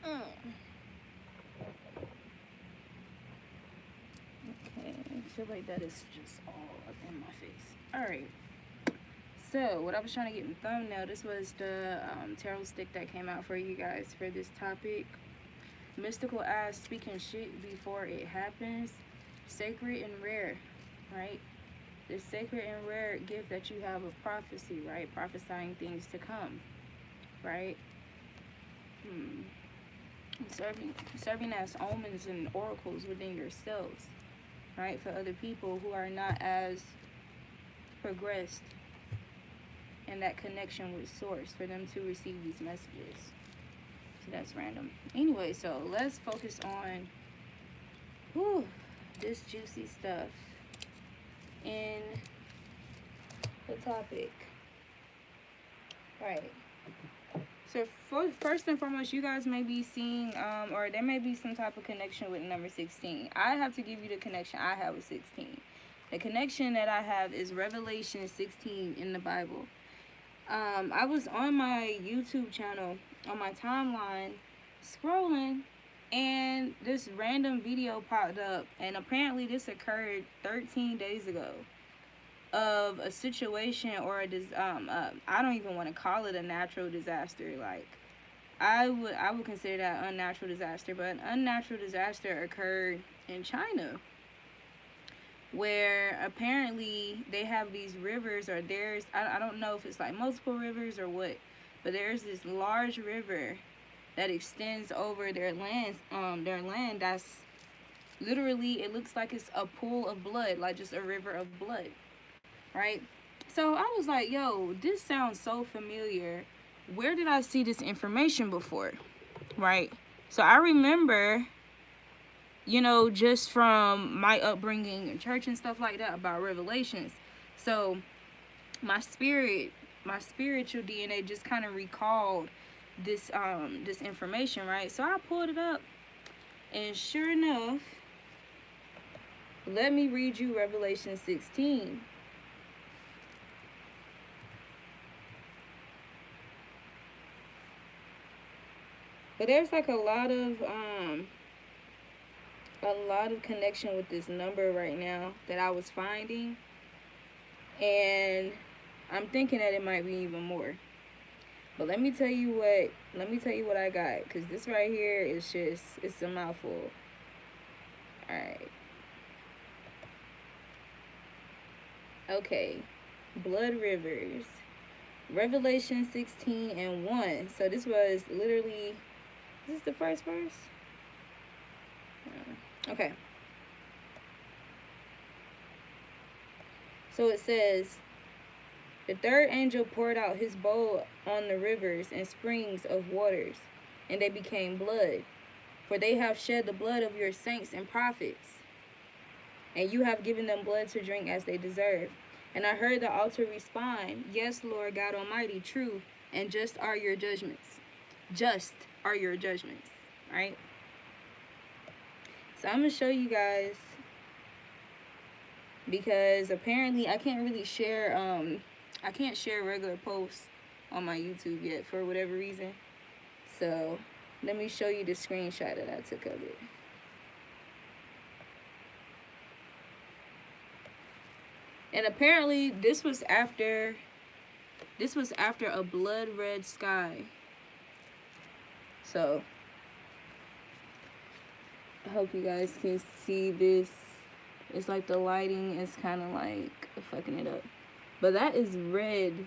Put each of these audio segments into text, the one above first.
Okay, I feel like that is just all up in my face. Alright, so what I was trying to get in the thumbnail, this was the tarot stick that came out for you guys for this topic. Mystical ass speaking shit before it happens. Sacred and rare, right? The sacred and rare gift that you have of prophecy, right? Prophesying things to come, right? Serving as omens and oracles within yourselves, right? For other people who are not as progressed in that connection with source, for them to receive these messages. So that's random. Anyway, so let's focus on this juicy stuff in the topic. Right. So first and foremost, you guys may be seeing, or there may be some type of connection with number 16. I have to give you the connection I have with 16. The connection that I have is Revelation 16 in the Bible. I was on my YouTube channel, on my timeline, scrolling, and this random video popped up, and apparently this occurred 13 days ago, of a situation or I don't even want to call it a natural disaster. Like, I would consider that unnatural disaster, but an unnatural disaster occurred in China, where apparently they have these rivers, or I don't know if it's like multiple rivers or what, but there's this large river that extends over their land that's literally, it looks like it's a pool of blood, like just a river of blood, right? So I was like, yo, this sounds so familiar. Where did I see this information before, right? So I remember, just from my upbringing in church and stuff like that, about revelations. So my spiritual DNA just kind of recalled this information, right? So I pulled it up, and sure enough, let me read you Revelation 16. But there's like a lot of connection with this number right now that I was finding, and I'm thinking that it might be even more. But let me tell you what I got, because this right here is it's a mouthful. All right. Okay. Blood rivers. Revelation 16 and 1. So this was literally, is this the first verse? Okay. So it says, the third angel poured out his bowl on the rivers and springs of waters, and they became blood. For they have shed the blood of your saints and prophets, and you have given them blood to drink as they deserve. And I heard the altar respond, yes, Lord God Almighty, true and just are your judgments. Just are your judgments, right? So I'm going to show you guys, because apparently I can't really share, I can't share regular posts on my YouTube yet for whatever reason. So let me show you the screenshot that I took of it. And apparently this was after a blood red sky. So I hope you guys can see this. It's like the lighting is kind of like fucking it up. But that is red.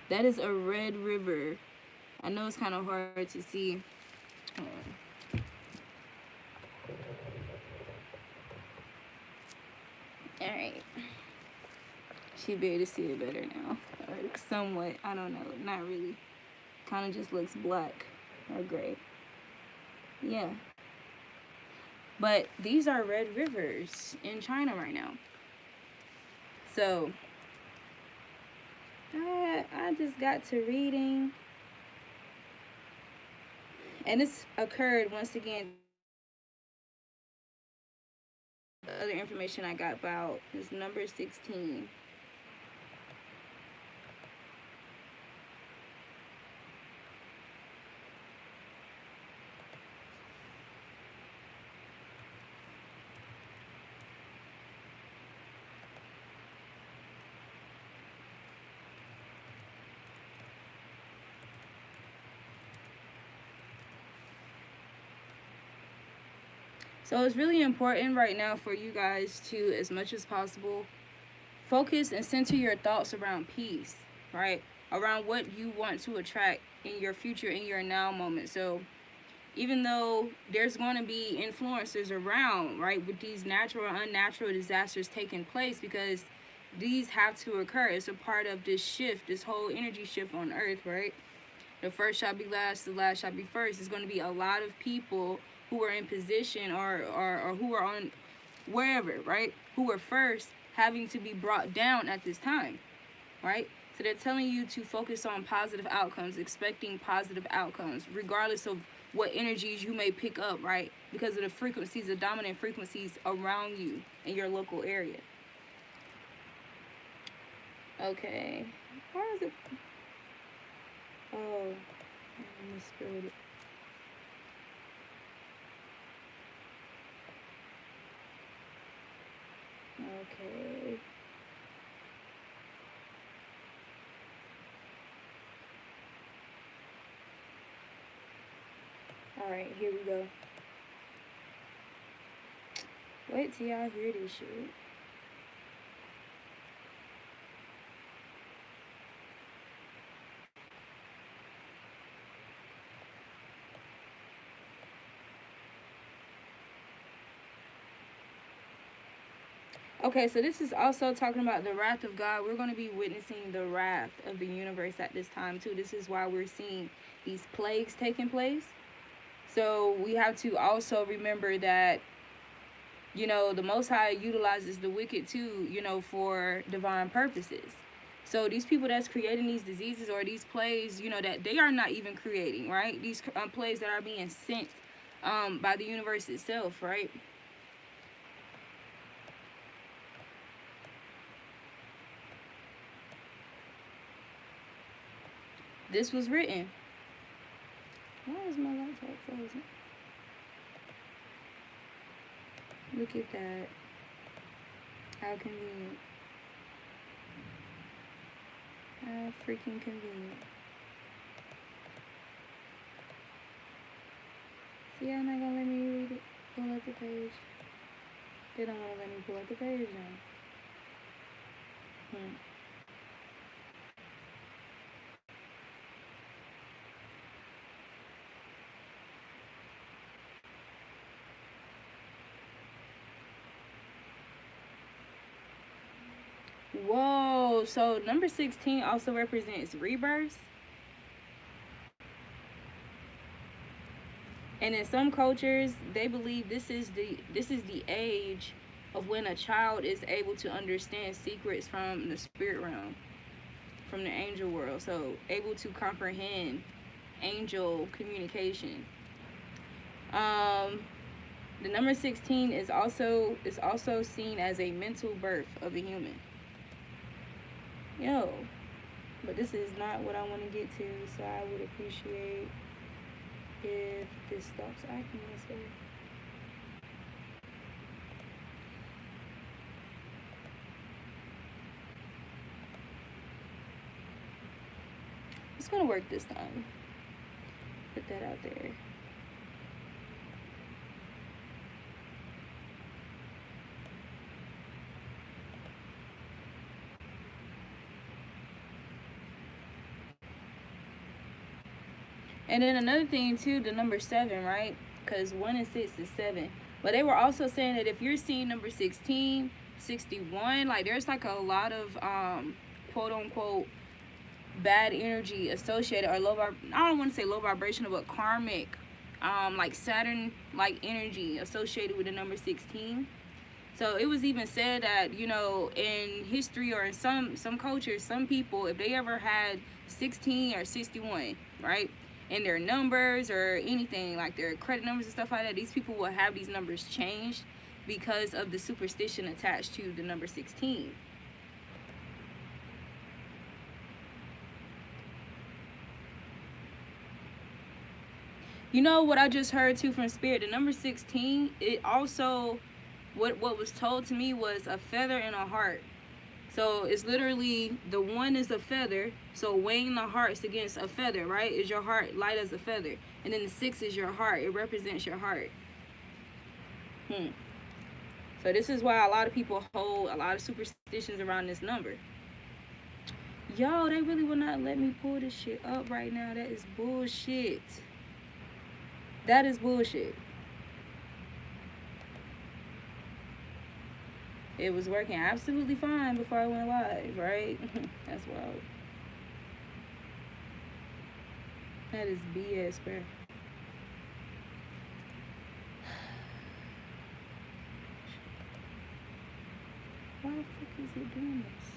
That is a red river. I know it's kind of hard to see. Hold on. Alright. Should be able to see it better now. Or somewhat. I don't know. Not really. Kind of just looks black or gray. Yeah. But these are red rivers in China right now. So I just got to reading. And this occurred once again. The other information I got about is number 16. So it's really important right now for you guys to, as much as possible, focus and center your thoughts around peace, right? Around what you want to attract in your future, in your now moment. So even though there's going to be influencers around, right, with these natural or unnatural disasters taking place, because these have to occur. It's a part of this shift, this whole energy shift on earth, right? The first shall be last, the last shall be first. There's going to be a lot of people who are in position, or who are on wherever, right, who are first, having to be brought down at this time, right? So they're telling you to focus on positive outcomes, expecting positive outcomes, regardless of what energies you may pick up, right? Because of the frequencies, the dominant frequencies around you in your local area. Okay. Why is it? Oh, I misspelled it. Okay. Alright, here we go. Wait till y'all hear this shit. Okay, so this is also talking about the wrath of God. We're going to be witnessing the wrath of the universe at this time, too. This is why we're seeing these plagues taking place. So we have to also remember that, you know, the Most High utilizes the wicked, too, you know, for divine purposes. So these people that's creating these diseases or these plagues, you know, that they are not even creating, right? These plagues that are being sent by the universe itself, right? This was written. Why is my laptop frozen? Look at that. How convenient. How freaking convenient. See, I'm not gonna let me read it. Pull up the page. They don't want to let me pull up the page now. Whoa, so number 16 also represents rebirth. And in some cultures, they believe this is the age of when a child is able to understand secrets from the spirit realm, from the angel world. So able to comprehend angel communication. The number 16 is also seen as a mental birth of a human. Yo, but this is not what I want to get to, so I would appreciate if this stops acting this way. It's gonna work this time. Put that out there. And then another thing too, the number 7, right? Because 1 and 6 is 7. But they were also saying that if you're seeing number 16, 61, like there's like a lot of quote unquote bad energy associated, or low I don't want to say low vibrational, but karmic, like Saturn like energy associated with the number 16. So it was even said that, you know, in history or in some cultures, some people, if they ever had 16 or 61, right, in their numbers or anything, like their credit numbers and stuff like that, these people will have these numbers changed because of the superstition attached to the number 16. You know what I just heard too from Spirit? The number 16, it also, what was told to me was a feather and a heart. So it's literally, the 1 is a feather, so weighing the hearts against a feather, right? Is your heart light as a feather? And then the 6 is your heart. It represents your heart. Hmm. So this is why a lot of people hold a lot of superstitions around this number. Yo, they really will not let me pull this shit up right now. That is bullshit. That is bullshit. It was working absolutely fine before I went live, right? That's wild. That is BS, bro. Why the fuck is it doing this?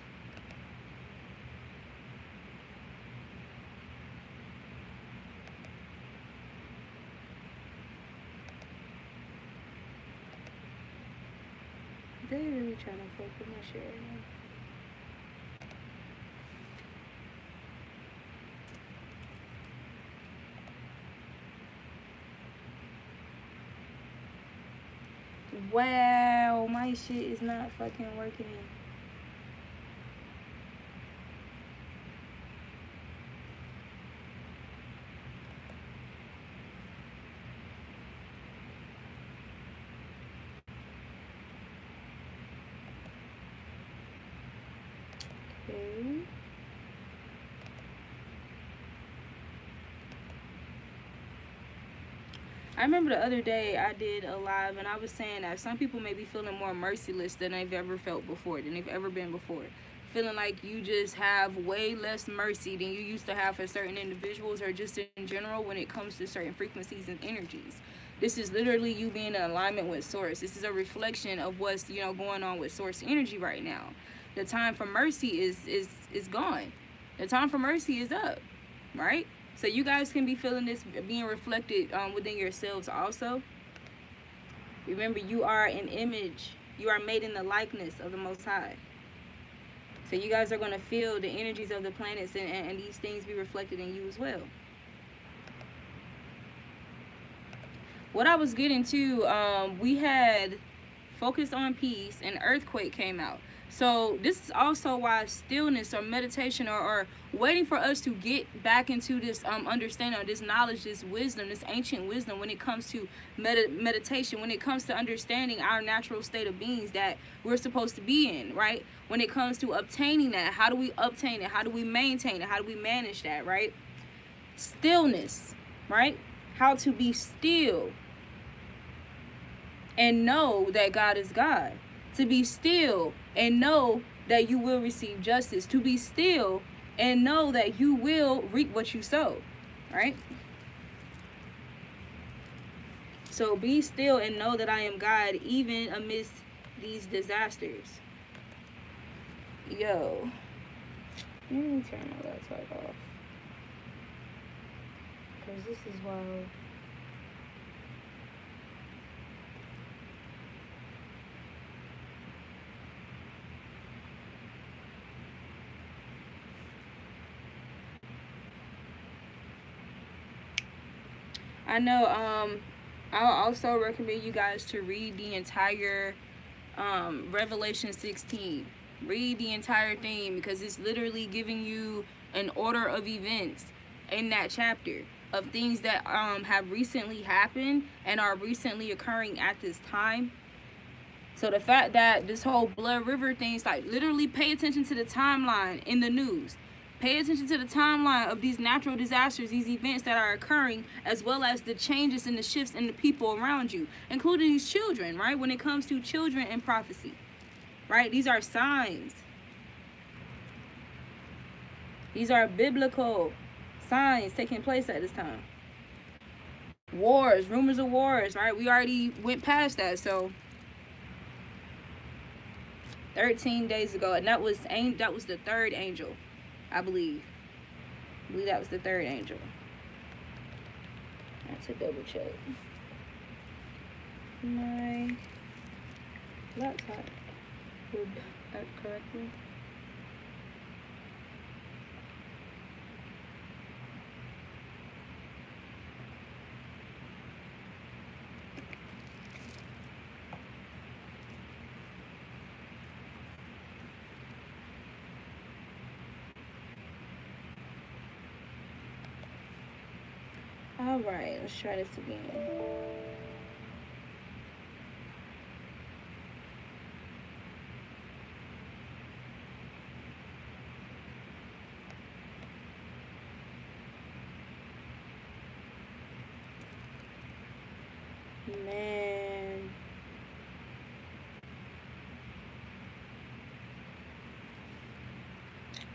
They really trying to fuck with my shit right now. Wow, my shit is not fucking working. Okay. I remember the other day I did a live and I was saying that some people may be feeling more merciless than they've ever felt before, than they've ever been before. Feeling like you just have way less mercy than you used to have for certain individuals or just in general when it comes to certain frequencies and energies. This is literally you being in alignment with source. This is a reflection of what's, going on with source energy right now. The time for mercy is gone. The time for mercy is up, right? So you guys can be feeling this being reflected within yourselves also. Remember, you are an image. You are made in the likeness of the Most High. So you guys are going to feel the energies of the planets and these things be reflected in you as well. What I was getting to, we had focused on peace and earthquake came out. So this is also why stillness or meditation or waiting for us to get back into this understanding or this knowledge, this wisdom, this ancient wisdom when it comes to meditation, when it comes to understanding our natural state of beings that we're supposed to be in, right? When it comes to obtaining that, how do we obtain it? How do we maintain it? How do we manage that, right? Stillness, right? How to be still and know that God is God. To be still and know that you will receive justice. To be still and know that you will reap what you sow, right? So be still and know that I am God even amidst these disasters. Yo, let me turn my laptop off, because this is wild. I know, I'll also recommend you guys to read the entire Revelation 16. Read the entire thing because it's literally giving you an order of events in that chapter of things that have recently happened and are recently occurring at this time. So the fact that this whole Blood River thing's like, literally pay attention to the timeline in the news. Pay attention to the timeline of these natural disasters, these events that are occurring, as well as the changes and the shifts in the people around you, including these children, right? When it comes to children and prophecy, right? These are signs. These are biblical signs taking place at this time. Wars, rumors of wars, right? We already went past that, so 13 days ago, and that was the third angel, I believe. That was the third angel. I have to double check. My laptop would act correctly. All right, let's try this again. Man.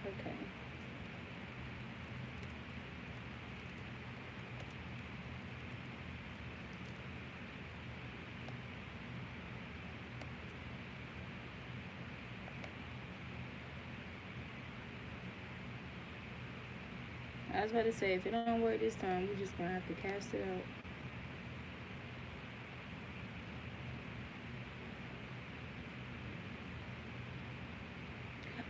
Okay. I was about to say, if it don't work this time, we're just gonna have to cast it out.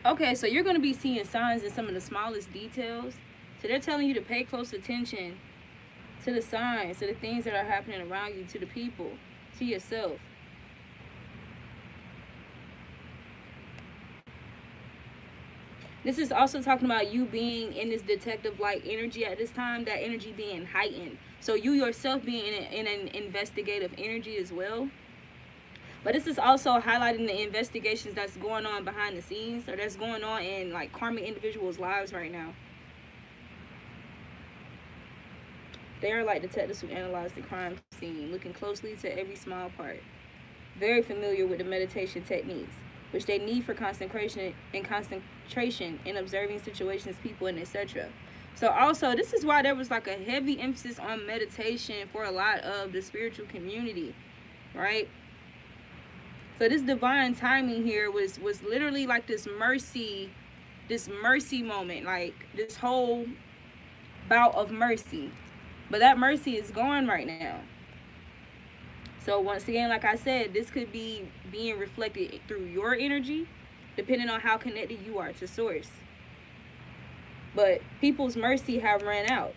Okay, so you're going to be seeing signs in some of the smallest details. So they're telling you to pay close attention to the signs, to the things that are happening around you, to the people, to yourself. This is also talking about you being in this detective-like energy at this time, that energy being heightened. So you yourself being in an investigative energy as well. But this is also highlighting the investigations that's going on behind the scenes, or that's going on in like karmic individuals' lives right now. They are like detectives who analyze the crime scene, looking closely to every small part. Very familiar with the meditation techniques, which they need for concentration in observing situations, people, and etc. So also, this is why there was like a heavy emphasis on meditation for a lot of the spiritual community, right? So this divine timing here was literally like this mercy moment, like this whole bout of mercy. But that mercy is gone right now. So once again, like I said, this could be being reflected through your energy, depending on how connected you are to source. But people's mercy have ran out.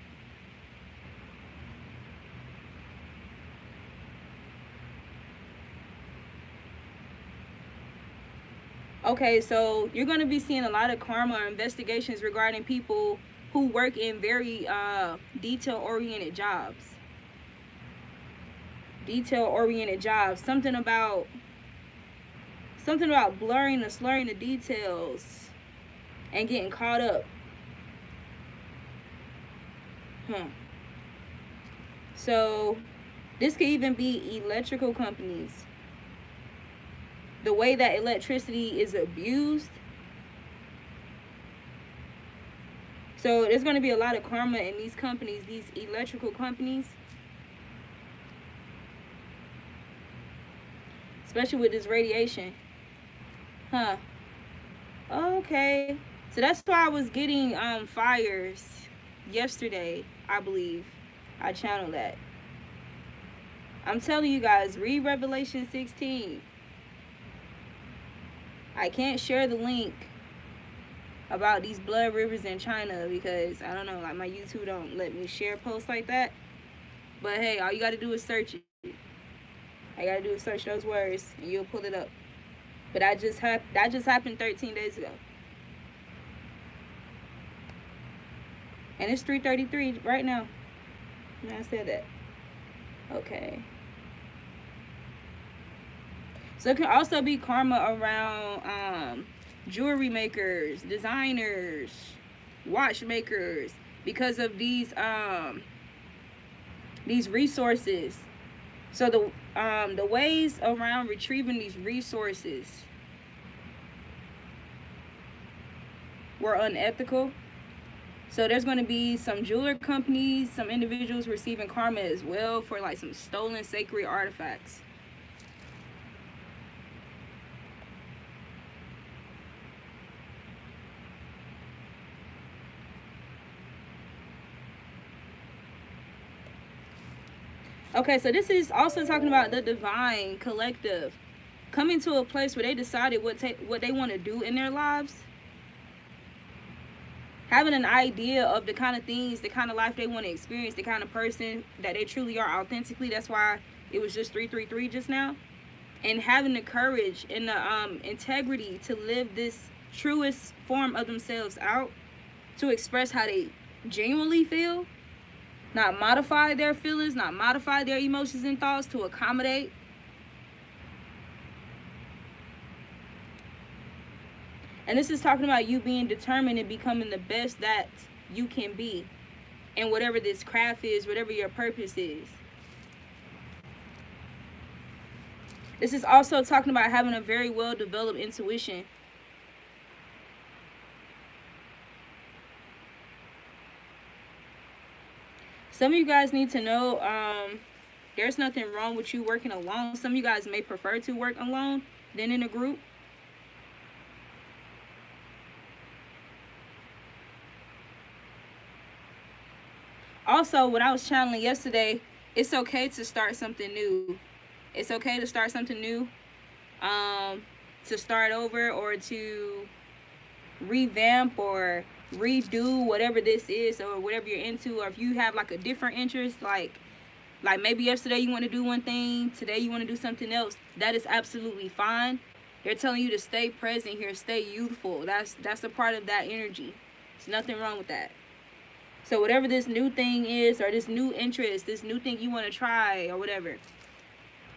Okay, so you're going to be seeing a lot of karma or investigations regarding people who work in very detail-oriented jobs. Detail-oriented jobs. Something about blurring or slurring the details and getting caught up. So this could even be electrical companies. The way that electricity is abused. So there's going to be a lot of karma in these companies, these electrical companies. Especially with this radiation. Okay. So that's why I was getting fires yesterday, I believe. I channeled that. I'm telling you guys, read Revelation 16. I can't share the link about these blood rivers in China because I don't know, like my YouTube don't let me share posts like that. But hey, all you gotta do is search it. All you gotta do is search those words and you'll pull it up. But that just happened 13 days ago. And it's 3:33 right now. And I said that. Okay. So it can also be karma around jewelry makers, designers, watchmakers, because of these resources. So the ways around retrieving these resources were unethical. So there's going to be some jeweler companies, some individuals receiving karma as well for like some stolen sacred artifacts. Okay, so this is also talking about the divine collective coming to a place where they decided what they want to do in their lives. Having an idea of the kind of things, the kind of life they want to experience, the kind of person that they truly are authentically. That's why it was just 333 just now. And having the courage and the integrity to live this truest form of themselves out, to express how they genuinely feel. Not modify their feelings, not modify their emotions and thoughts to accommodate. And this is talking about you being determined and becoming the best that you can be. And whatever this craft is, whatever your purpose is. This is also talking about having a very well developed intuition. Some of you guys need to know there's nothing wrong with you working alone. Some of you guys may prefer to work alone than in a group. Also, when I was channeling yesterday, it's okay to start something new. It's okay to start something new, to start over, or to revamp or redo whatever this is or whatever you're into. Or if you have like a different interest, like maybe yesterday you want to do one thing, today you want to do something else, that is absolutely fine. They're telling you to stay present here, stay youthful. That's a part of that energy. There's nothing wrong with that. So whatever this new thing is, or this new interest, this new thing you want to try, or whatever,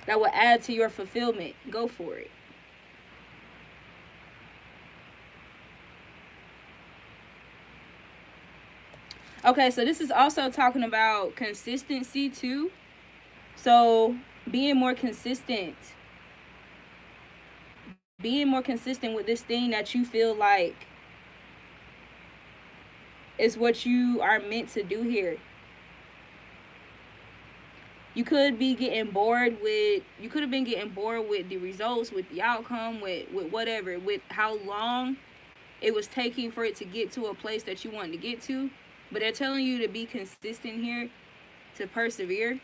that will add to your fulfillment, go for it. Okay, so this is also talking about consistency too. So being more consistent. Being more consistent with this thing that you feel like is what you are meant to do here. You could be getting bored with, you could have been getting bored with the results, with the outcome, with whatever, with how long it was taking for it to get to a place that you wanted to get to. But they're telling you to be consistent here, to persevere,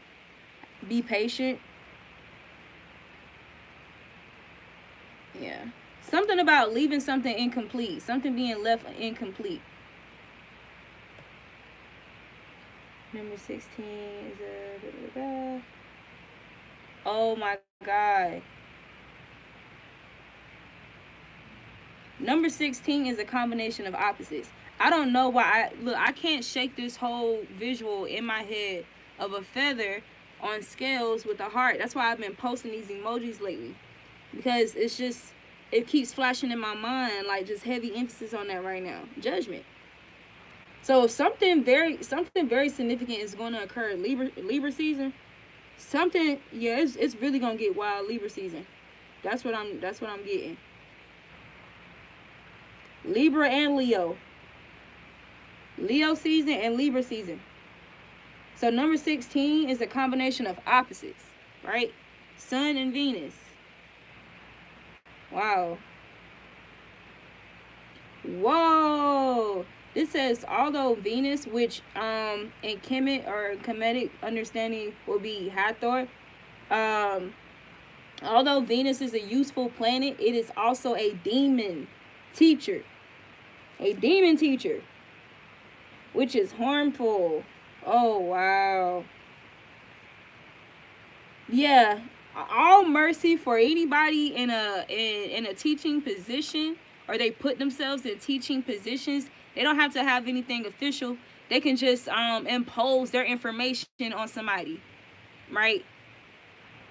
be patient. Yeah. Something about leaving something incomplete, something being left incomplete. Number 16 is a... Oh my God. Number 16 is a combination of opposites. I don't know why. I can't shake this whole visual in my head of a feather on scales with a heart. That's why I've been posting these emojis lately. Because it's just, it keeps flashing in my mind, like just heavy emphasis on that right now. Judgment. So something very significant is going to occur in Libra season. Something, yeah, it's really gonna get wild Libra season. That's what I'm getting. Libra and Leo. Leo season and Libra season. So number 16 is a combination of opposites, right? Sun and Venus. Wow. Whoa. This says, although Venus, which in Kemet or Kemetic understanding will be Hathor, although Venus is a useful planet, it is also a demon teacher. A demon teacher, which is harmful. Oh, wow. Yeah. All mercy for anybody in a teaching position, or they put themselves in teaching positions. They don't have to have anything official. They can just impose their information on somebody, right?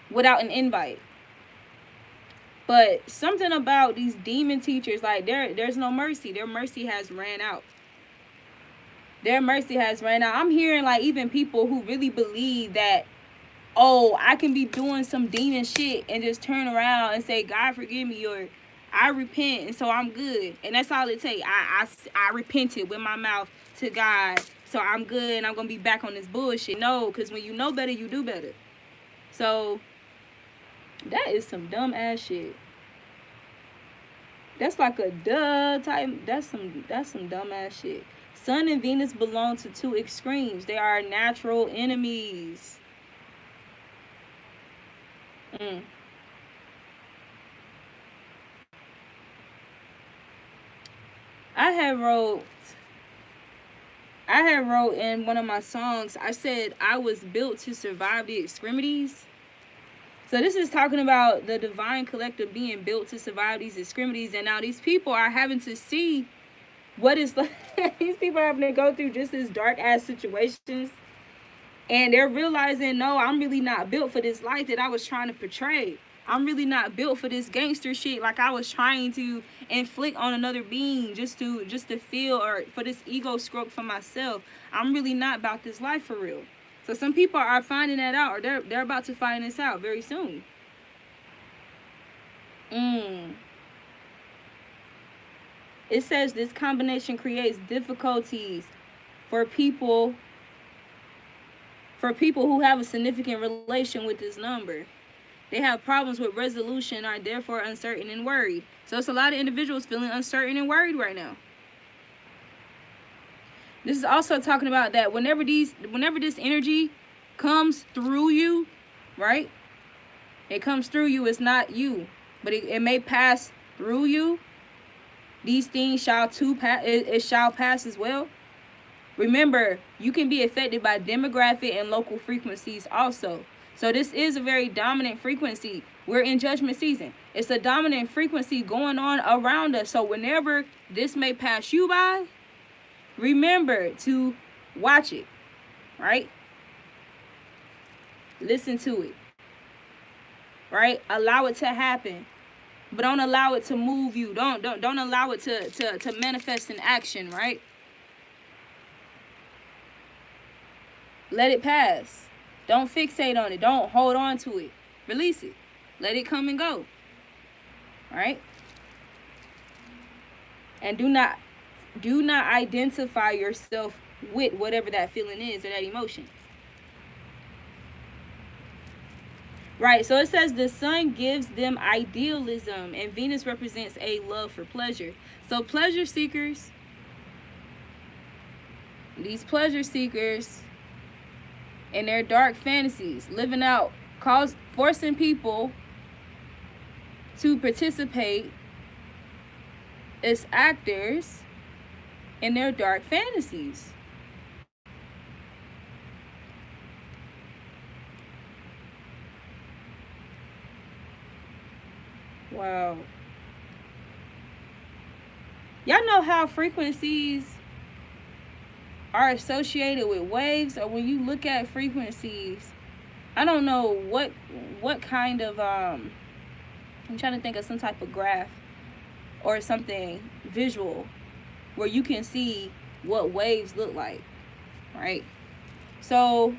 Without an invite. But something about these demon teachers, like there's no mercy. Their mercy has ran out. Their mercy has ran out. I'm hearing like even people who really believe that, oh, I can be doing some demon shit and just turn around and say, God forgive me, or I repent, and so I'm good. And that's all it takes. I repented with my mouth to God, so I'm good, and I'm going to be back on this bullshit. No, because when you know better, you do better. So that is some dumb ass shit. That's like a duh type. That's some dumb ass shit. Sun and Venus belong to two extremes. They are natural enemies. I had wrote in one of my songs, I said I was built to survive the extremities. So this is talking about the divine collective being built to survive these extremities. And now these people are having to see what is like. These people are having to go through just this dark ass situations. And they're realizing, no, I'm really not built for this life that I was trying to portray. I'm really not built for this gangster shit like I was trying to inflict on another being just to feel, or for this ego stroke for myself. I'm really not about this life for real. So some people are finding that out, or they're about to find this out very soon. It says this combination creates difficulties for people who have a significant relation with this number. They have problems with resolution, are therefore uncertain and worried. So it's a lot of individuals feeling uncertain and worried right now. This is also talking about that whenever this energy comes through you, right? It comes through you, it's not you, but it may pass through you. These things shall pass as well. Remember, you can be affected by demographic and local frequencies also. So this is a very dominant frequency. We're in judgment season. It's a dominant frequency going on around us. So whenever this may pass you by, remember to watch it, right? Listen to it, right? Allow it to happen, but don't allow it to move you. Don't allow it to manifest in action, right? Let it pass. Don't fixate on it. Don't hold on to it. Release it. Let it come and go. All right? And do not identify yourself with whatever that feeling is or that emotion. Right, so it says the sun gives them idealism and Venus represents a love for pleasure. So pleasure seekers, these pleasure seekers and their dark fantasies, living out, forcing people to participate as actors in their dark fantasies. Wow. Y'all know how frequencies are associated with waves, or when you look at frequencies, I don't know what kind of I'm trying to think of some type of graph or something visual where you can see what waves look like, right? So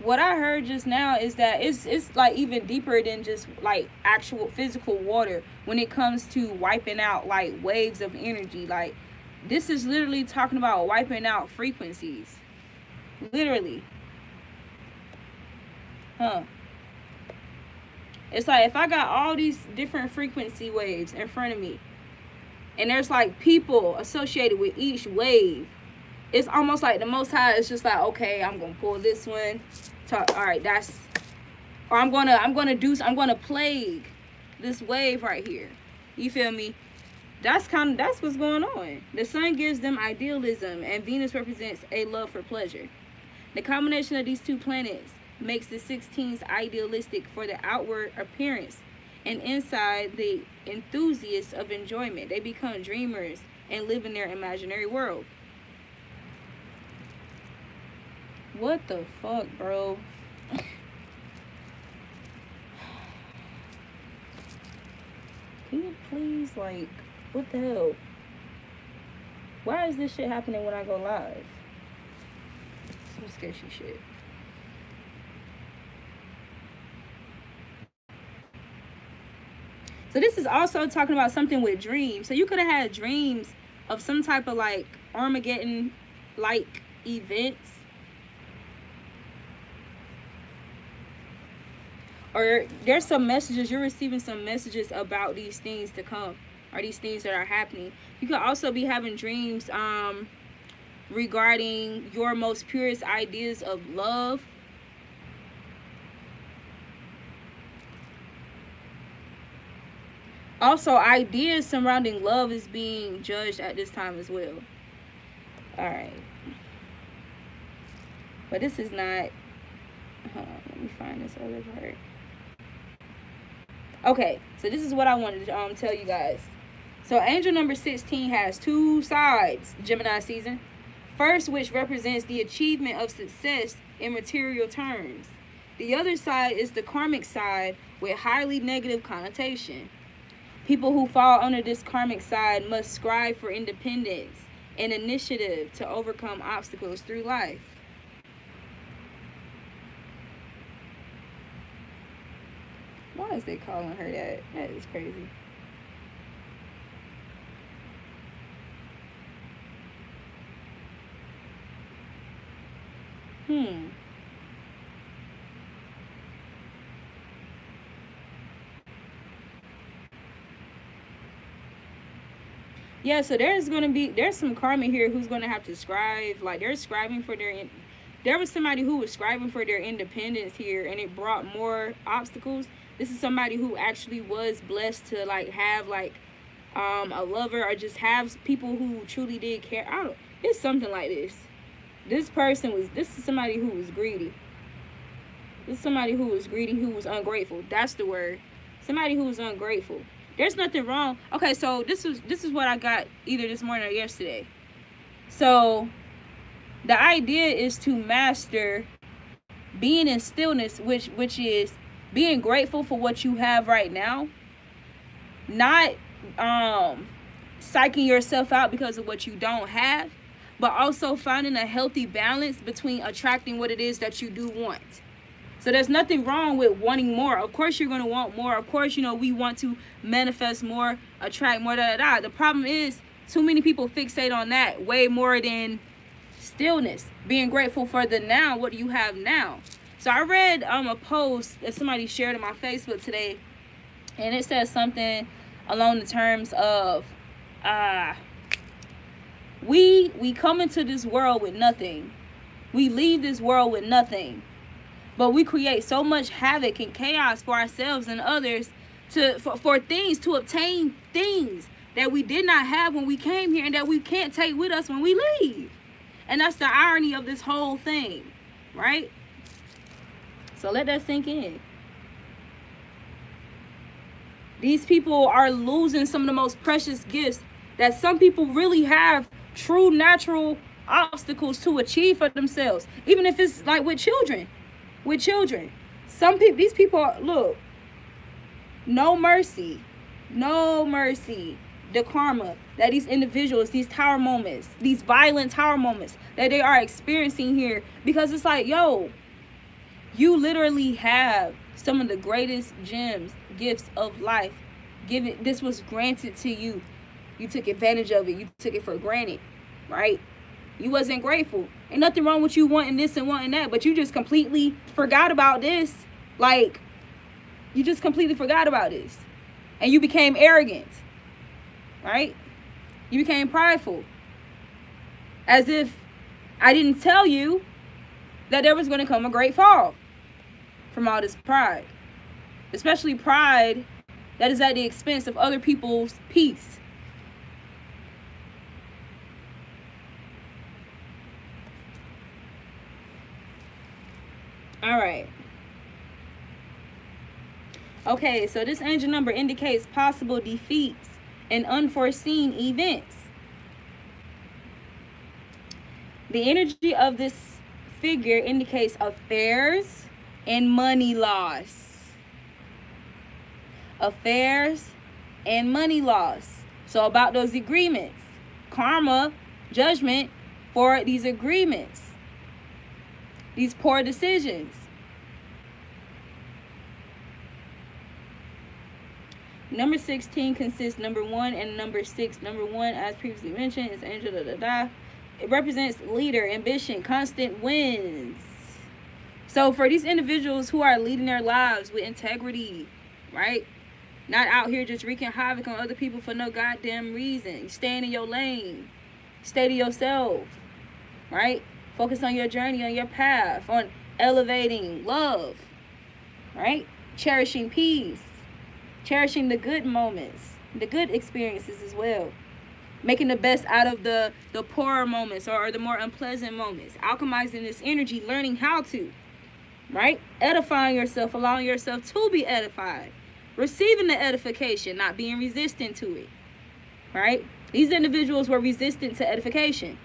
what I heard just now is that it's like even deeper than just like actual physical water when it comes to wiping out like waves of energy. Like this is literally talking about wiping out frequencies. Literally. It's like if I got all these different frequency waves in front of me and there's like people associated with each wave, it's almost like the Most High is just like, okay, I'm gonna pull this one. All right, I'm gonna plague this wave right here. You feel me? That's what's going on. The sun gives them idealism and Venus represents a love for pleasure. The combination of these two planets makes the 16s idealistic for the outward appearance, and inside the enthusiasts of enjoyment. They become dreamers and live in their imaginary world. What the fuck, bro? Can you please, like, what the hell? Why is this shit happening when I go live? Some sketchy shit. So this is also talking about something with dreams. So you could have had dreams of some type of like Armageddon-like events. Or there's some messages, you're receiving some messages about these things to come, or these things that are happening. You could also be having dreams regarding your most purest ideas of love. Also, ideas surrounding love is being judged at this time as well. Alright. But this is not... Hold on, let me find this other part. Okay, so this is what I wanted to tell you guys. So angel number 16 has two sides, Gemini season. First, which represents the achievement of success in material terms. The other side is the karmic side with highly negative connotation. People who fall under this karmic side must strive for independence and initiative to overcome obstacles through life. Why is they calling her that? That is crazy. Yeah, so there's some karma here who's gonna have to scribe. Like they're scribing for there was somebody who was scribing for their independence here, and it brought more obstacles. This is somebody who actually was blessed to like have like a lover, or just have people who truly did care. I don't. It's something like this. This is somebody who was greedy. This is somebody who was greedy, who was ungrateful. That's the word. Somebody who was ungrateful. There's nothing wrong. Okay, so this is what I got either this morning or yesterday. So the idea is to master being in stillness, which is being grateful for what you have right now, not psyching yourself out because of what you don't have, but also finding a healthy balance between attracting what it is that you do want. So there's nothing wrong with wanting more. Of course you're going to want more. Of course, we want to manifest more, attract more, The problem is too many people fixate on that way more than stillness, being grateful for the now. What do you have now? So I read a post that somebody shared on my Facebook today, and it says something along the terms of we come into this world with nothing. We leave this world with nothing. But we create so much havoc and chaos for ourselves and others for things, to obtain things that we did not have when we came here and that we can't take with us when we leave. And that's the irony of this whole thing, right? So let that sink in. These people are losing some of the most precious gifts that some people really have true natural obstacles to achieve for themselves. Even if it's like with children. These people, look, no mercy. The karma that these individuals, these tower moments, these violent tower moments that they are experiencing here, because it's like, yo, you literally have some of the greatest gems, gifts of life. This was granted to you. You took advantage of it. You took it for granted, right? You wasn't grateful. Ain't nothing wrong with you wanting this and wanting that, but you just completely forgot about this. Like, you just completely forgot about this. And you became arrogant, right? You became prideful. As if I didn't tell you that there was going to come a great fall from all this pride. Especially pride that is at the expense of other people's peace. All right. Okay, so this angel number indicates possible defeats and unforeseen events. The energy of this figure indicates affairs and money loss. Affairs and money loss. So about those agreements, karma, judgment for these agreements, these poor decisions. Number 16 consists number 1 and number 6. Number 1, as previously mentioned, is angel It represents leader, ambition, constant wins. So for these individuals who are leading their lives with integrity, right? Not out here just wreaking havoc on other people for no goddamn reason. Staying in your lane. Stay to yourself, right? Focus on your journey, on your path, on elevating love, right? Cherishing peace, cherishing the good moments, the good experiences as well. Making the best out of the poorer moments or the more unpleasant moments. Alchemizing this energy, learning how to, right? Edifying yourself, allowing yourself to be edified. Receiving the edification, not being resistant to it, right? These individuals were resistant to edification.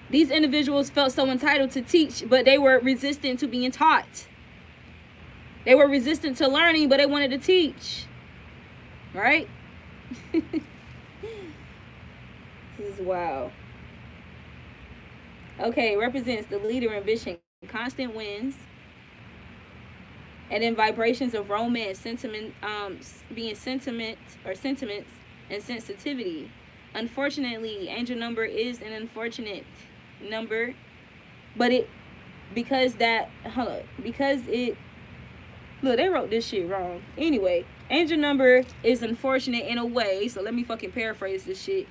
These individuals felt so entitled to teach, but they were resistant to being taught. They were resistant to learning, but they wanted to teach. Right? This is wow. Okay, it represents the leader, ambition, constant wins. And then vibrations of romance, sentiment, being sentiments and sensitivity. Unfortunately, angel number is an unfortunate number, but because it look, they wrote this shit wrong. Anyway, angel number is unfortunate in a way, so let me fucking paraphrase this shit.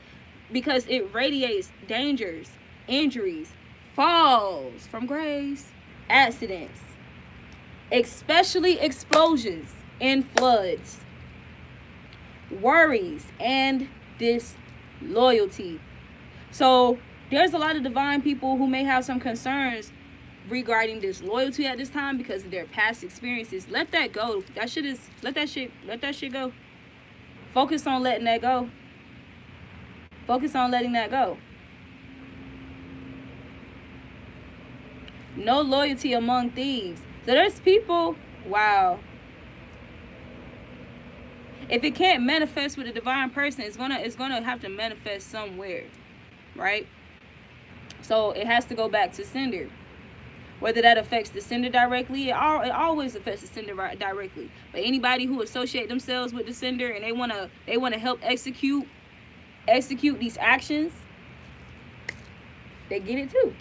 Because it radiates dangers, injuries, falls from grace, accidents, especially explosions and floods, worries, and disloyalty. So there's a lot of divine people who may have some concerns regarding disloyalty at this time because of their past experiences. Let that go. Let that shit go. Focus on letting that go. Focus on letting that go. No loyalty among thieves. So there's people, wow. If it can't manifest with a divine person, it's gonna have to manifest somewhere, right? So it has to go back to sender. Whether that affects the sender directly, it always affects the sender directly. But anybody who associate themselves with the sender and they wanna help execute these actions, they get it too.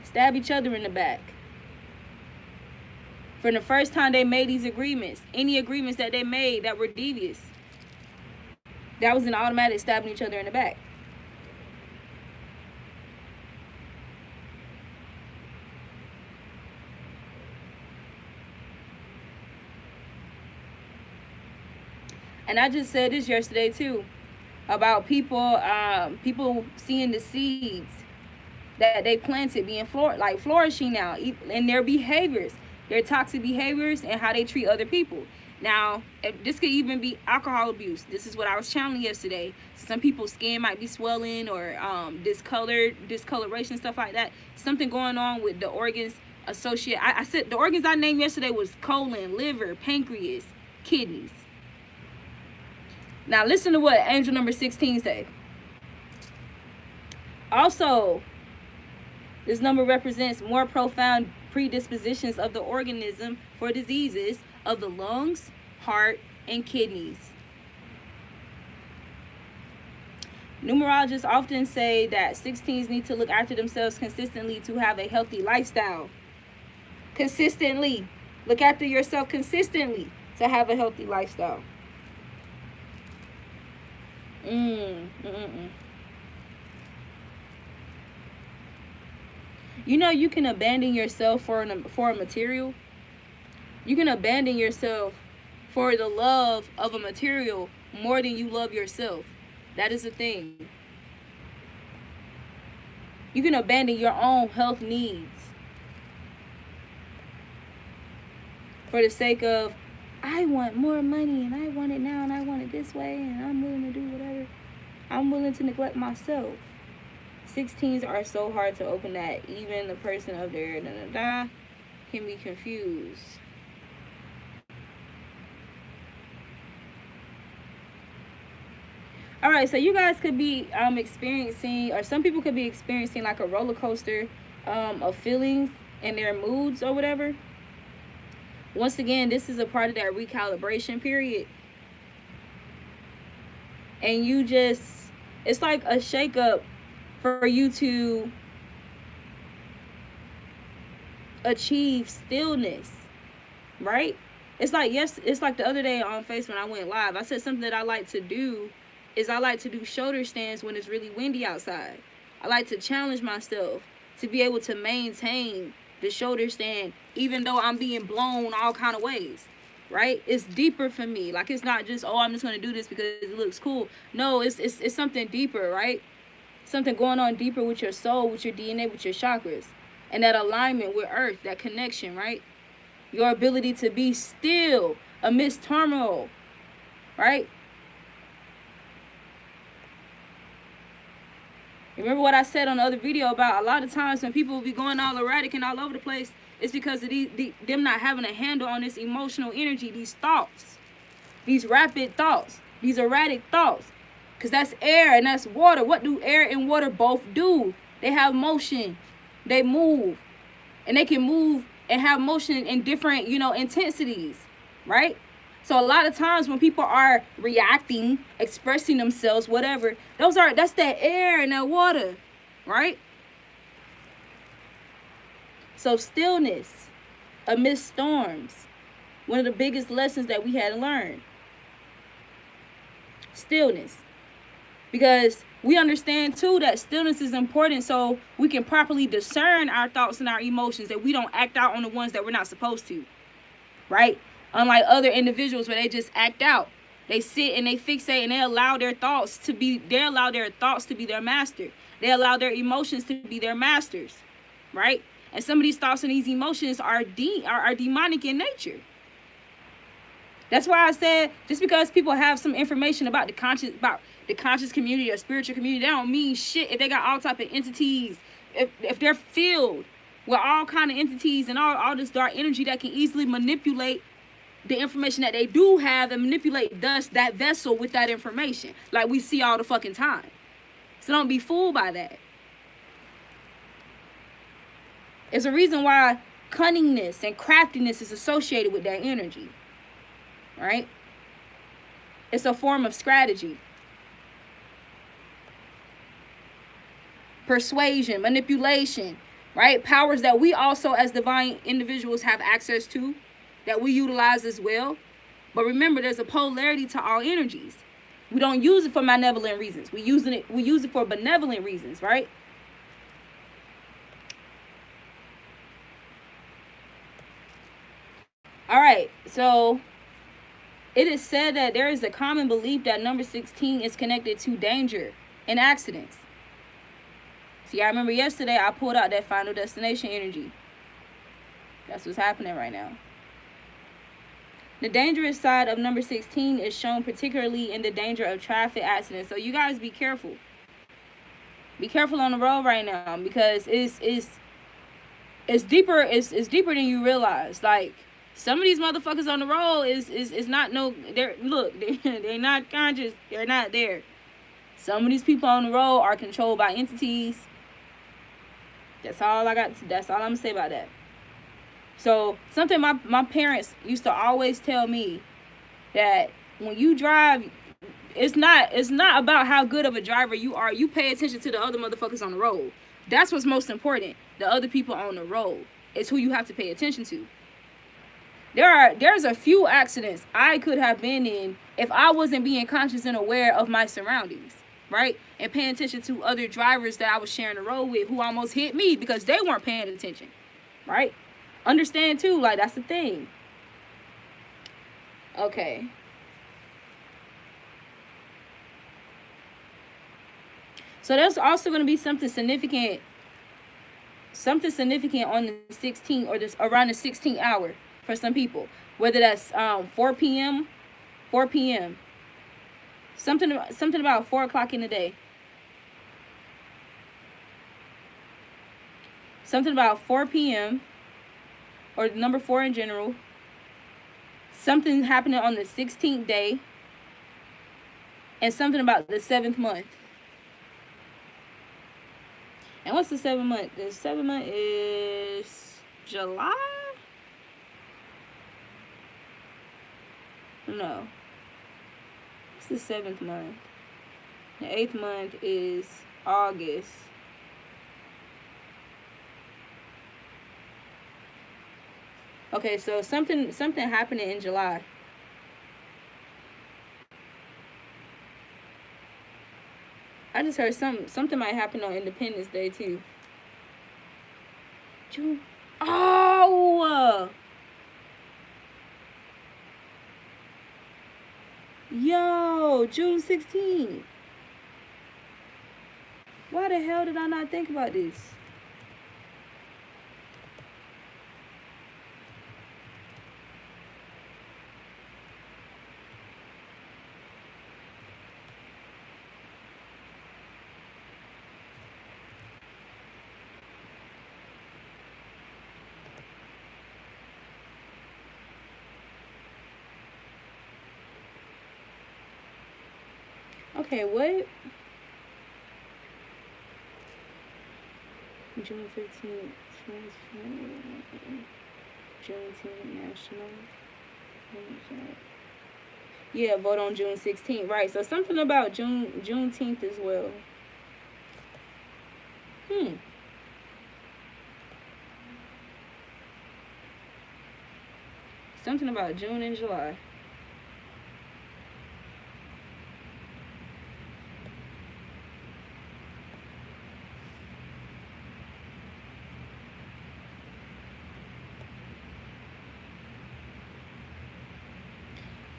Stab each other in the back. From the first time they made these agreements, any agreements that they made that were devious, that was an automatic stabbing each other in the back. And I just said this yesterday too, about people seeing the seeds that they planted being flourishing now in their behaviors, their toxic behaviors, and how they treat other people. Now, this could even be alcohol abuse. This is what I was channeling yesterday. Some people's skin might be swelling or discoloration, stuff like that. Something going on with the organs associated. I said the organs I named yesterday was colon, liver, pancreas, kidneys. Now listen to what angel number 16 say. Also, this number represents more profound predispositions of the organism for diseases of the lungs, heart, and kidneys. Numerologists often say that 16s need to look after themselves consistently to have a healthy lifestyle. Consistently. Look after yourself consistently to have a healthy lifestyle. You know, you can abandon yourself for a material. You can abandon yourself for the love of a material more than you love yourself. That is the thing. You can abandon your own health needs for the sake of, I want more money and I want it now and I want it this way and I'm willing to do whatever. I'm willing to neglect myself. 16s are so hard to open that even the person up there can be confused. All right, so you guys could be experiencing, or some people could be experiencing like a roller coaster of feelings and their moods or whatever. Once again, this is a part of that recalibration period. And it's like a shakeup for you to achieve stillness, right? It's like the other day on Facebook when I went live, I said something that I like to do is I like to do shoulder stands when it's really windy outside. I like to challenge myself to be able to maintain the shoulder stand even though I'm being blown all kind of ways, right? It's deeper for me. Like, it's not just, oh, I'm just going to do this because it looks cool. No, it's something deeper, right? Something going on deeper with your soul, with your DNA, with your chakras, and that alignment with earth, that connection, right? Your ability to be still amidst turmoil, right? Remember what I said on the other video about a lot of times when people will be going all erratic and all over the place, it's because of them not having a handle on this emotional energy, these thoughts, these rapid thoughts, these erratic thoughts. Because that's air and that's water. What do air and water both do? They have motion. They move. And they can move and have motion in different, you know, intensities, right? So a lot of times when people are reacting, expressing themselves, whatever, that's that air and that water, right? So stillness amidst storms, one of the biggest lessons that we had to learn. Stillness. Because we understand too that stillness is important so we can properly discern our thoughts and our emotions, that we don't act out on the ones that we're not supposed to, right? Unlike other individuals where they just act out. They sit and they fixate and they allow their thoughts to be their master. They allow their emotions to be their masters, right? And some of these thoughts and these emotions are demonic in nature. That's why I said, just because people have some information about the conscious community or spiritual community, that don't mean shit if they got all type of entities. If they're filled with all kind of entities and all this dark energy that can easily manipulate the information that they do have and manipulate thus that vessel with that information, like we see all the fucking time. So don't be fooled by that. There's a reason why cunningness and craftiness is associated with that energy, right? It's a form of strategy. Persuasion, manipulation, right? Powers that we also as divine individuals have access to, that we utilize as well. But remember, there's a polarity to all energies. We don't use it for malevolent reasons. We use it for benevolent reasons, right? All right, so it is said that there is a common belief that number 16 is connected to danger and accidents. See, I remember yesterday I pulled out that final destination energy. That's what's happening right now. The dangerous side of number 16 is shown particularly in the danger of traffic accidents. So you guys be careful. Be careful on the road right now, because it's deeper. It's deeper than you realize. Like, some of these motherfuckers on the road is not no. They're not conscious. They're not there. Some of these people on the road are controlled by entities. That's all I got. That's all I'm gonna say about that. So something my parents used to always tell me, that when you drive, it's not about how good of a driver you are. You pay attention to the other motherfuckers on the road. That's what's most important. The other people on the road is who you have to pay attention to. There's a few accidents I could have been in if I wasn't being conscious and aware of my surroundings, right? And paying attention to other drivers that I was sharing the road with who almost hit me because they weren't paying attention, right? Understand too, like, that's the thing. Okay. So there's also going to be something significant on the 16th, or this around the 16th hour for some people, whether that's 4 p.m. Something about 4 o'clock in the day. Something about 4 p.m. or the number 4 in general. Something happening on the 16th day. And something about the 7th month. And what's the 7th month? The 7th month is July? No. It's the 7th month. The 8th month is August. Okay, so something happening in July. I just heard something might happen on Independence Day too. June. Oh! Yo, June 16th. Why the hell did I not think about this? Okay, what? June 15th. Juneteenth National. Yeah, vote on June 16th. Right. So something about Juneteenth as well. Something about June and July.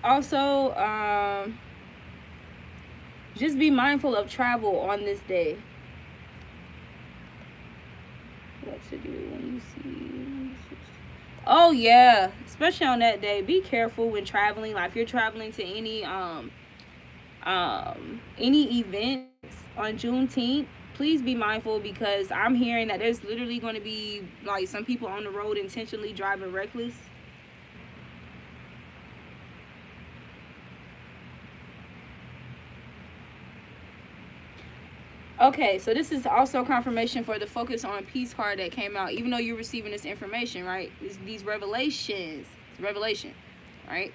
Also, just be mindful of travel on this day. What to do when you see... Oh yeah, especially on that day. Be careful when traveling. Like if you're traveling to any events on Juneteenth, please be mindful, because I'm hearing that there's literally going to be like some people on the road intentionally driving reckless. Okay, so this is also confirmation for the Focus on Peace card that came out. Even though you're receiving this information, right? These revelations. It's revelation, right?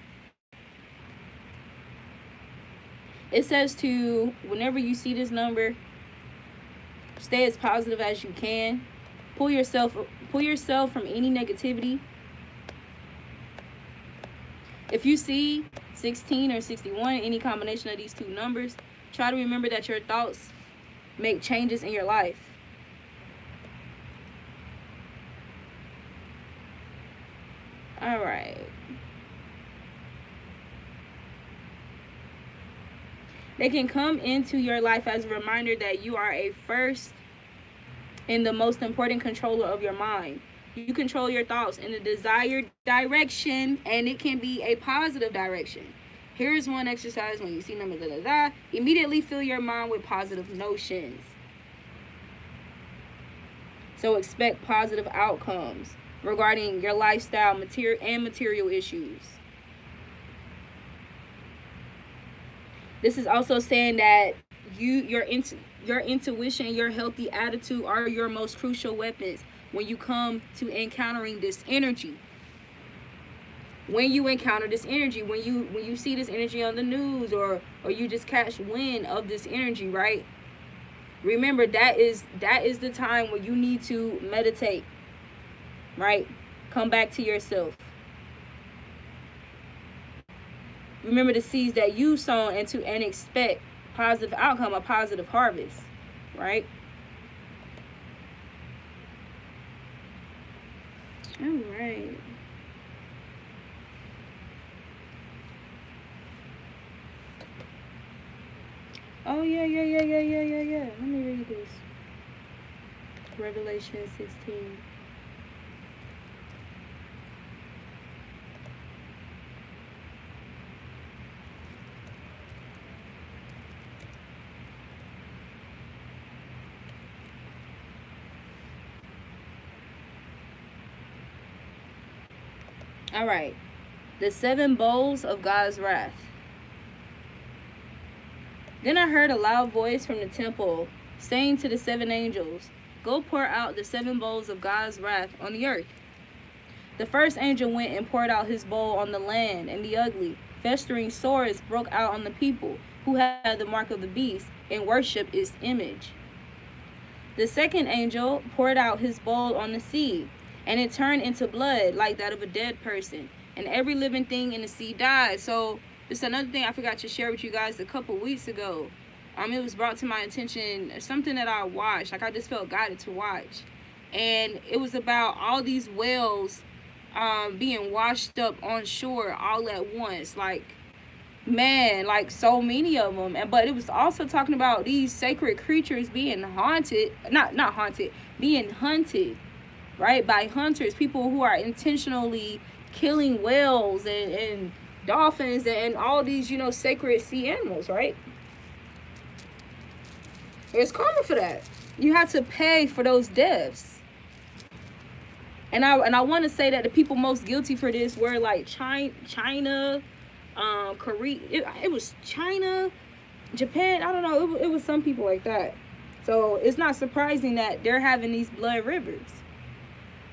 It says to, whenever you see this number, stay as positive as you can. Pull yourself from any negativity. If you see 16 or 61, any combination of these two numbers, try to remember that your thoughts make changes in your life. All right. They can come into your life as a reminder that you are a first and the most important controller of your mind. You control your thoughts in the desired direction, and it can be a positive direction. Here's one exercise. When you see numbers, immediately fill your mind with positive notions. So expect positive outcomes regarding your lifestyle, material issues. This is also saying that your intuition, your healthy attitude are your most crucial weapons when you come to encountering this energy. When you encounter this energy, when you see this energy on the news, or you just catch wind of this energy, right? Remember, that is the time where you need to meditate, right? Come back to yourself. Remember the seeds that you sown and expect positive outcome, a positive harvest, right? All right. Oh, yeah. Let me read this. Revelation 16. All right. The 7 bowls of God's wrath. Then I heard a loud voice from the temple saying to the 7 angels, "Go pour out the 7 bowls of God's wrath on the earth." The first angel went and poured out his bowl on the land, and the ugly, festering sores broke out on the people who had the mark of the beast and worshiped its image. The second angel poured out his bowl on the sea, and it turned into blood like that of a dead person, and every living thing in the sea died. So this is another thing I forgot to share with you guys a couple weeks ago. It was brought to my attention, something that I watched, like I just felt guided to watch. And it was about all these whales being washed up on shore all at once. Like, man, like so many of them. But it was also talking about these sacred creatures being haunted, not haunted, being hunted, right, by hunters, people who are intentionally killing whales and dolphins and all these, sacred sea animals, right? There's karma for that. You have to pay for those deaths. And I want to say that the people most guilty for this were like China, Korea. It was China, Japan. I don't know. It was some people like that. So it's not surprising that they're having these blood rivers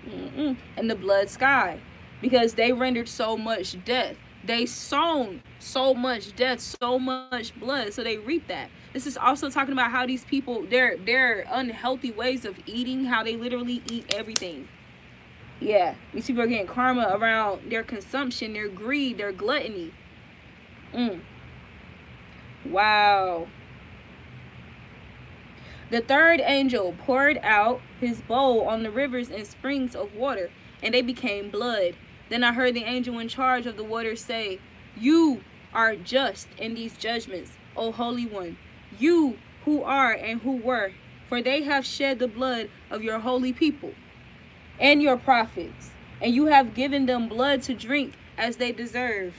and the blood sky. because they rendered so much death. They sown so much death, so much blood, so they reap that. This is also talking about how these people, their unhealthy ways of eating, how they literally eat everything. Yeah, these people are getting karma around their consumption, their greed, their gluttony. Wow. The third angel poured out his bowl on the rivers and springs of water, and they became blood. Then I heard the angel in charge of the waters say, "You are just in these judgments, O Holy One, you who are and who were, for they have shed the blood of your holy people and your prophets, and you have given them blood to drink as they deserve."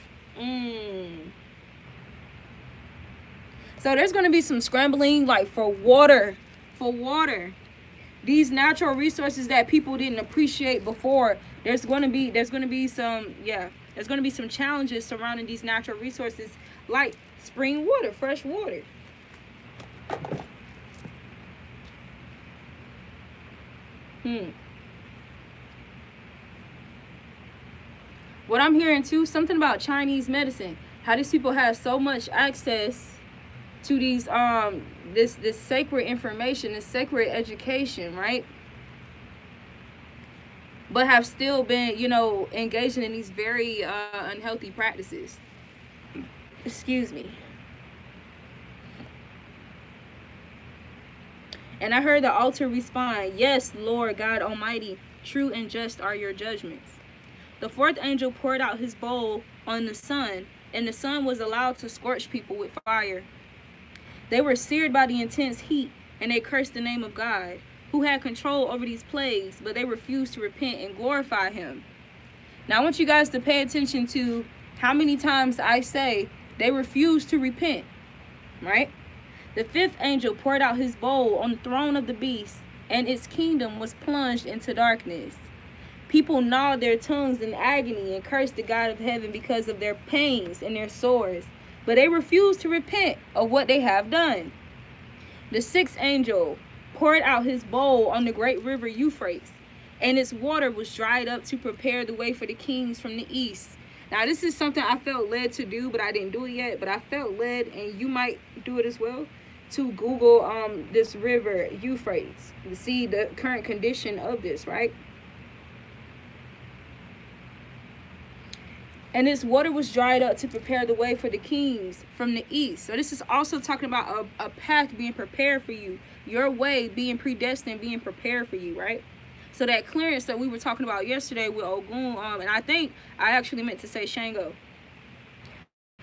So there's going to be some scrambling, like for water. These natural resources that people didn't appreciate before, there's going to be some challenges surrounding these natural resources, like spring water, fresh water. What I'm hearing too, something about Chinese medicine, how these people have so much access to these this sacred information, this sacred education, right? But have still been, engaging in these very unhealthy practices. Excuse me. And I heard the altar respond, "Yes, Lord God Almighty, true and just are your judgments." The fourth angel poured out his bowl on the sun, and the sun was allowed to scorch people with fire. They were seared by the intense heat, and they cursed the name of God, who had control over these plagues, but they refused to repent and glorify him. Now I want you guys to pay attention to how many times I say they refused to repent, right? The fifth angel poured out his bowl on the throne of the beast, and its kingdom was plunged into darkness. People gnawed their tongues in agony and cursed the God of heaven because of their pains and their sores, but they refused to repent of what they have done. The sixth angel poured out his bowl on the great river Euphrates, and its water was dried up to prepare the way for the kings from the east. Now this is something I felt led to do, but I didn't do it yet, but I felt led, and you might do it as well, to Google this river Euphrates to see the current condition of this, right? And its water was dried up to prepare the way for the kings from the east. So this is also talking about a path being prepared for you. Your way being predestined, being prepared for you, right? So that clearance that we were talking about yesterday with Ogun, and I think I actually meant to say Shango.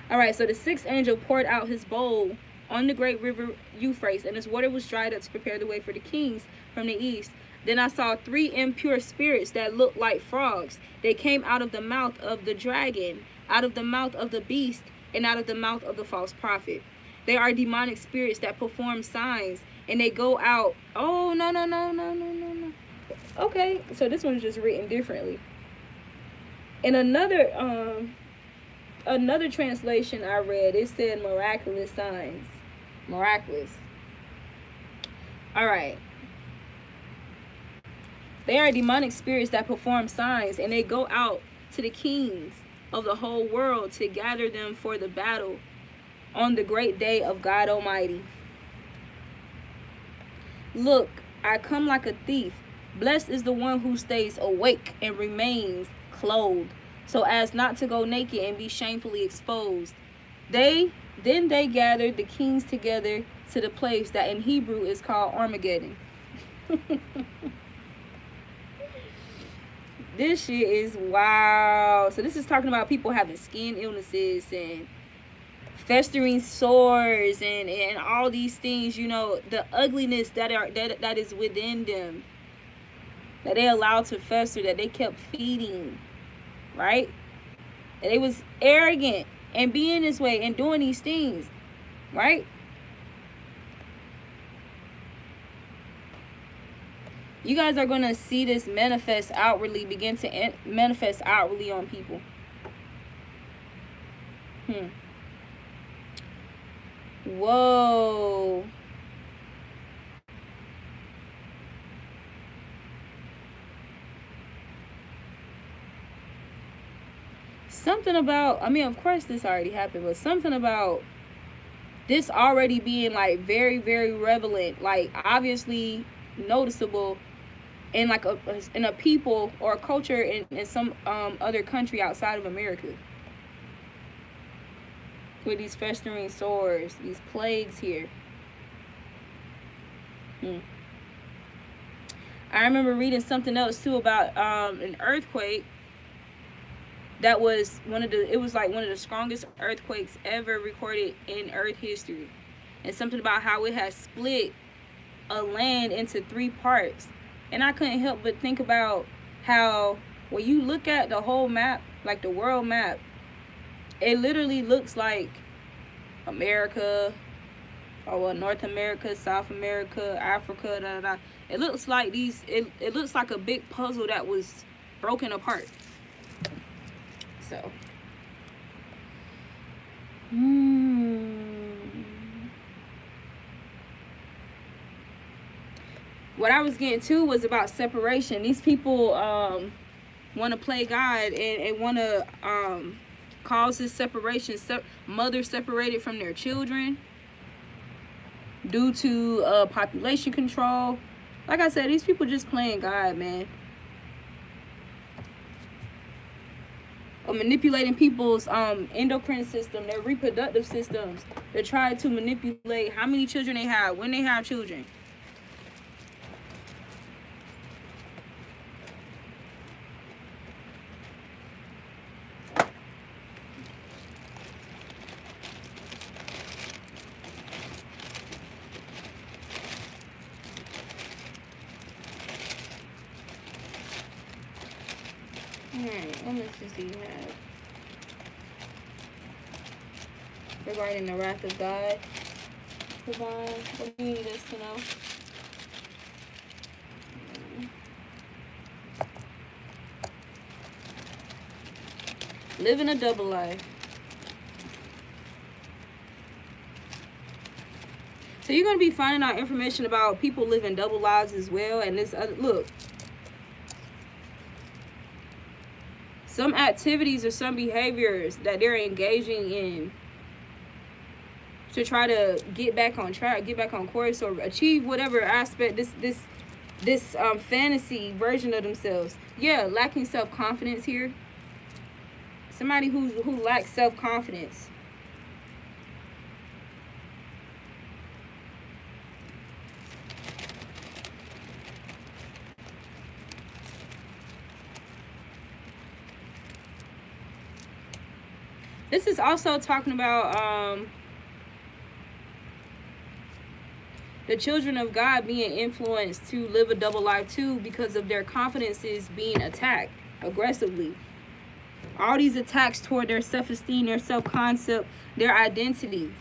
All right, so the sixth angel poured out his bowl on the great river Euphrates, and its water was dried up to prepare the way for the kings from the east. Then I saw three impure spirits that looked like frogs. They came out of the mouth of the dragon, out of the mouth of the beast, and out of the mouth of the false prophet. They are demonic spirits that perform signs, and they go out. Oh, no. Okay, so this one's just written differently. In another translation I read, it said miraculous signs. Miraculous. All right. They are demonic spirits that perform signs, and they go out to the kings of the whole world to gather them for the battle on the great day of God Almighty. Look, I come like a thief. Blessed is the one who stays awake and remains clothed, so as not to go naked and be shamefully exposed. Then they gathered the kings together to the place that in Hebrew is called Armageddon. This shit is wow. So this is talking about people having skin illnesses and festering sores and all these things, the ugliness that is within them, that they allowed to fester, that they kept feeding, right? That they was arrogant and being this way and doing these things, right? You guys are going to see this manifest outwardly, begin to manifest outwardly on people. Whoa. something about, I mean, of course this already happened, but something about this already being like very, very relevant, like obviously noticeable in like in a people or a culture in some other country outside of America. With these festering sores, these plagues here. I remember reading something else too about an earthquake that was it was like one of the strongest earthquakes ever recorded in Earth history. And something about how it has split a land into 3 parts. And I couldn't help but think about how when you look at the whole map, like the world map, it literally looks like America, or well, North America, South America, Africa, da, da, da. It looks like it looks like a big puzzle that was broken apart. So, what I was getting to was about separation. These people want to play God and want to cause this separation. Mothers separated from their children due to population control. Like I said, these people just playing God, man. Manipulating people's endocrine system, their reproductive systems. They're trying to manipulate how many children they have, when they have children. Alright, what message do you have? Regarding the wrath of God. Divine, what do you need us to know? Living a double life. So you're going to be finding out information about people living double lives as well. And this other, look. Some activities or some behaviors that they're engaging in to try to get back on track, get back on course, or achieve whatever aspect, this fantasy version of themselves. Yeah, lacking self-confidence here. Somebody who lacks self-confidence. This is also talking about the children of God being influenced to live a double life too because of their confidences being attacked aggressively. All these attacks toward their self-esteem, their self-concept, their identity.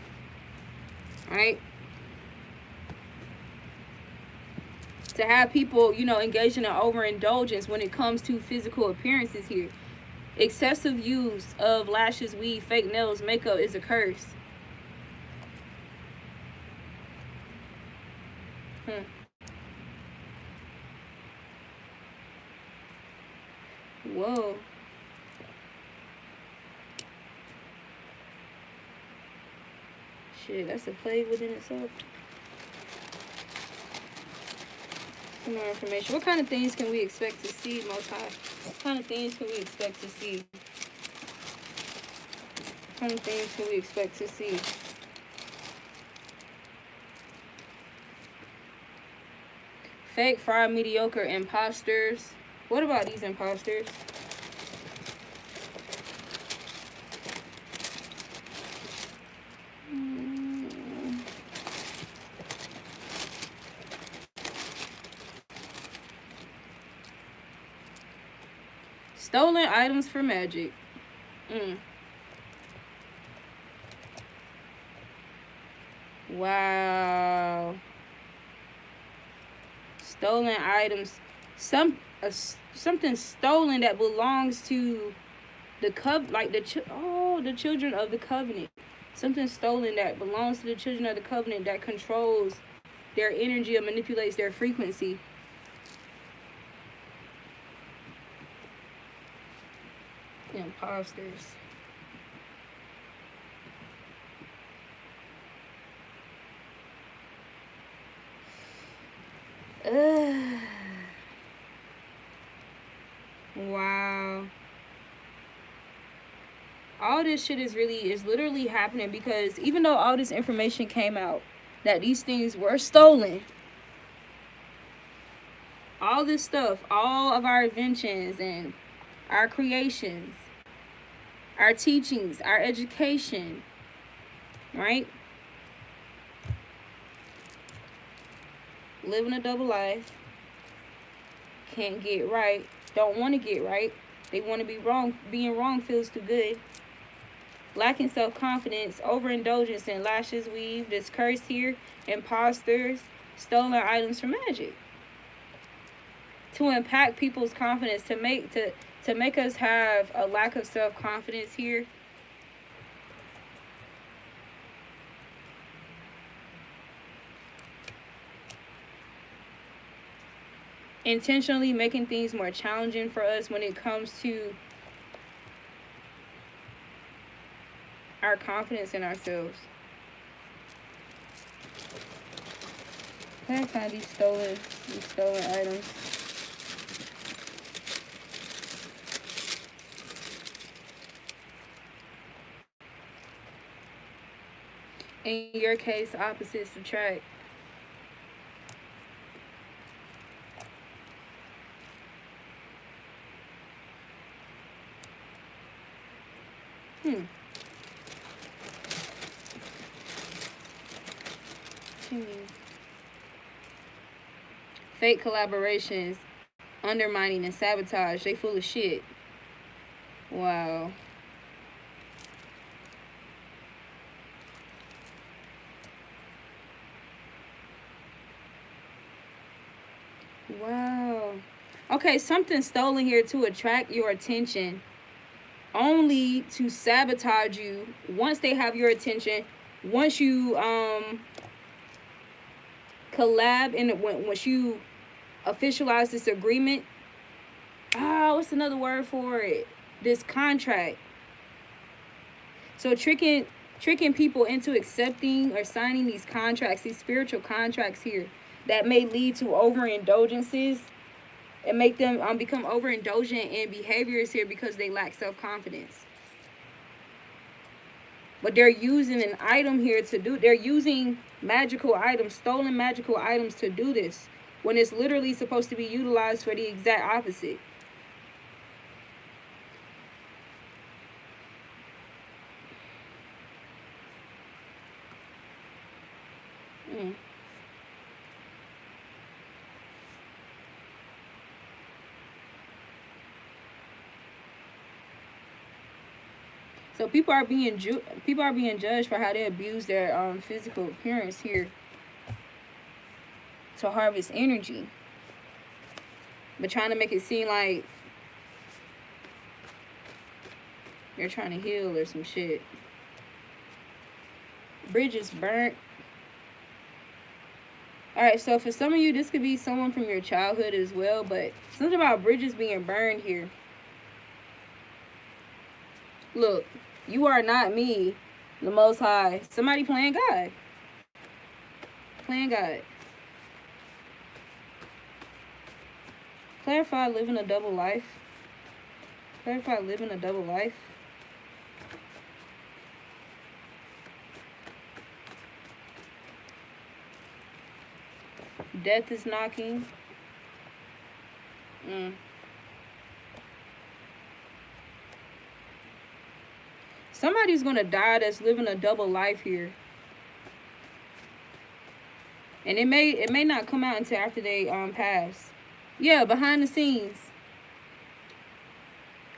Right? To have people, you know, engaging in overindulgence when it comes to physical appearances here. Excessive use of lashes, weave, fake nails, makeup is a curse. Whoa. Shit, that's a plague within itself. Some more information. What kind of things can we expect to see, Most High? What kind of things can we expect to see? What kind of things can we expect to see? Fake, fraud, mediocre, imposters. What about these imposters? Stolen items for magic. Wow. Stolen items. Something stolen that belongs to the the children of the covenant. Something stolen that belongs to the children of the covenant that controls their energy and manipulates their frequency. Imposters. Wow. All this shit is literally happening because even though all this information came out that these things were stolen, all this stuff, all of our inventions and our creations, our teachings, our education, right? Living a double life, can't get right, don't want to get right. They want to be wrong. Being wrong feels too good. Lacking self-confidence, overindulgence in lashes weave, this curse here, imposters, stolen items from magic. To impact people's confidence, to make us have a lack of self-confidence here. Intentionally making things more challenging for us when it comes to our confidence in ourselves. Can I find these stolen items? In your case, opposites attract. Fake collaborations, undermining and sabotage. They full of shit. Wow. Wow. Okay, something stolen here to attract your attention, only to sabotage you once they have your attention. Once you collab and once you officialize this agreement. What's another word for it? This contract. So tricking people into accepting or signing these contracts, these spiritual contracts here, that may lead to overindulgences and make them become overindulgent in behaviors here because they lack self-confidence. But they're using an item here they're using magical items, stolen magical items to do this, when it's literally supposed to be utilized for the exact opposite. So people are being judged for how they abuse their physical appearance here to harvest energy, but trying to make it seem like you're trying to heal or some shit. Bridges burnt. Alright, so for some of you, this could be someone from your childhood as well, but something about bridges being burned here. Look, you are not me, the Most High. Somebody playing God. Playing God. Clarify living a double life. Clarify living a double life. Death is knocking. Somebody's gonna die that's living a double life here, and it may not come out until after they pass. Yeah, behind the scenes.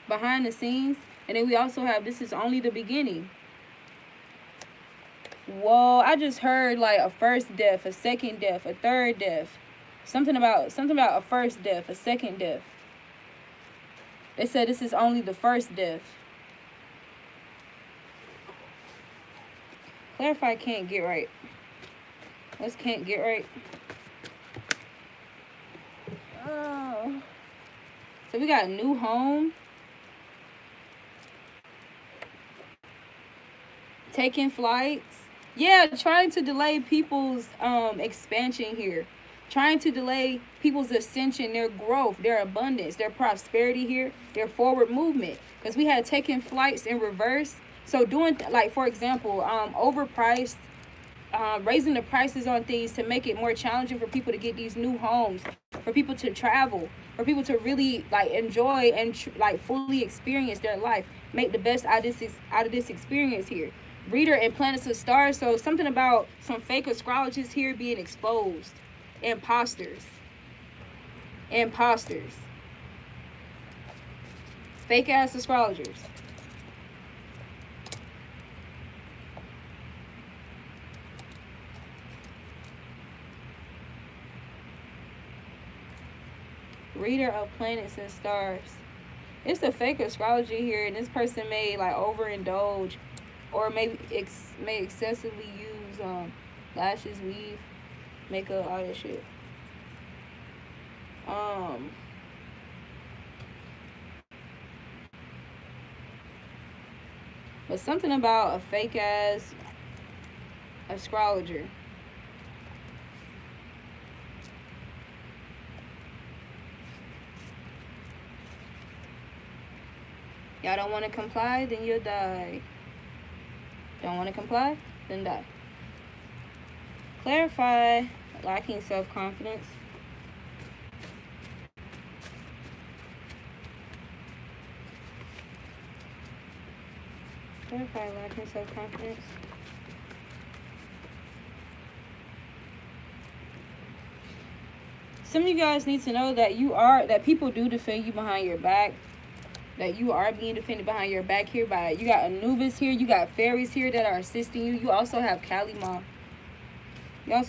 Behind the scenes, and then we also have, this is only the beginning. Whoa, I just heard like a first death, a second death, a third death. Something about a first death, a second death. They said this is only the first death. Clarify can't get right. What's can't get right? Oh. So we got new home. taking flights. Yeah, trying to delay people's expansion here. Trying to delay people's ascension, their growth, their abundance, their prosperity here, their forward movement. Because we had taken flights in reverse. So doing, like, for example, overpriced, raising the prices on things to make it more challenging for people to get these new homes, for people to travel, for people to really like enjoy and like fully experience their life, make the best out of this experience here. Reader and planets of stars. So something about some fake astrologists here being exposed. Imposters. Fake ass astrologers. Reader of planets and stars. It's a fake astrology here, and this person may like overindulge, or maybe may excessively use lashes, weave, makeup, all that shit. But something about a fake ass astrologer. Y'all don't want to comply, then you'll die. Don't want to comply, then die. Clarify lacking self-confidence. Clarify lacking self-confidence. Some of you guys need to know that people do defend you behind your back. That you are being defended behind your back here by, you got Anubis here, you got fairies here that are assisting you. You also have Kalima. And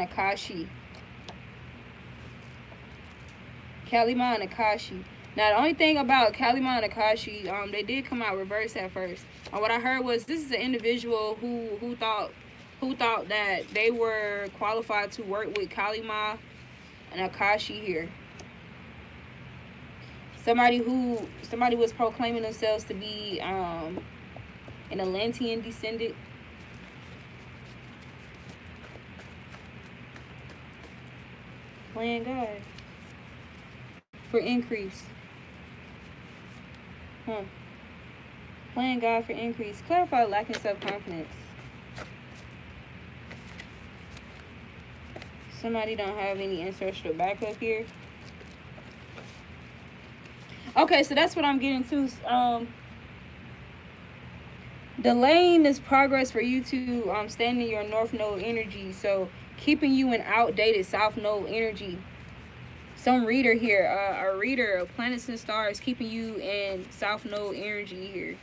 Akashi. Kalima and Akashi. Now the only thing about Kalima and Akashi, they did come out reverse at first. And what I heard was this is an individual who thought that they were qualified to work with Kalima and Akashi here. Somebody was proclaiming themselves to be an Atlantean descendant. Playing God for increase. Playing God for increase. Clarify lacking self-confidence. Somebody don't have any ancestral backup here. Okay, so that's what I'm getting to. Delaying this progress for you to stand in your North Node energy. So keeping you in outdated South Node energy. Some reader here, a reader of planets and stars, keeping you in South Node energy here.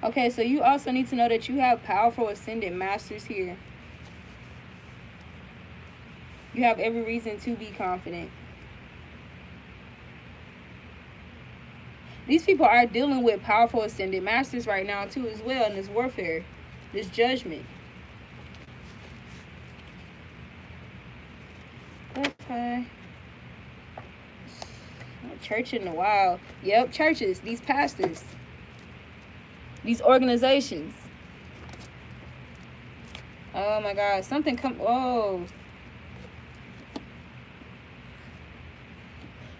Okay, so you also need to know that you have powerful ascendant masters here. You have every reason to be confident. These people are dealing with powerful ascendant masters right now too as well in this warfare, this judgment. Okay. Church in the wild. Yep, churches, these pastors. These organizations. Oh my God, something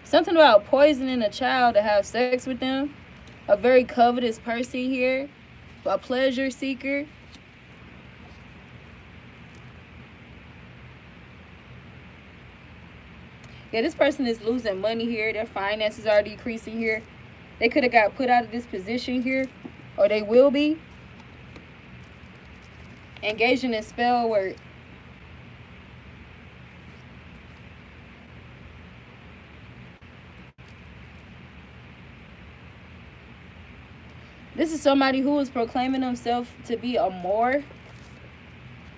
something about poisoning a child to have sex with them. A very covetous person here. A pleasure seeker. Yeah, this person is losing money here. Their finances are decreasing here. They could have got put out of this position here. Or they will be. Engaging in spell work. This is somebody who is proclaiming themselves to be a Moor.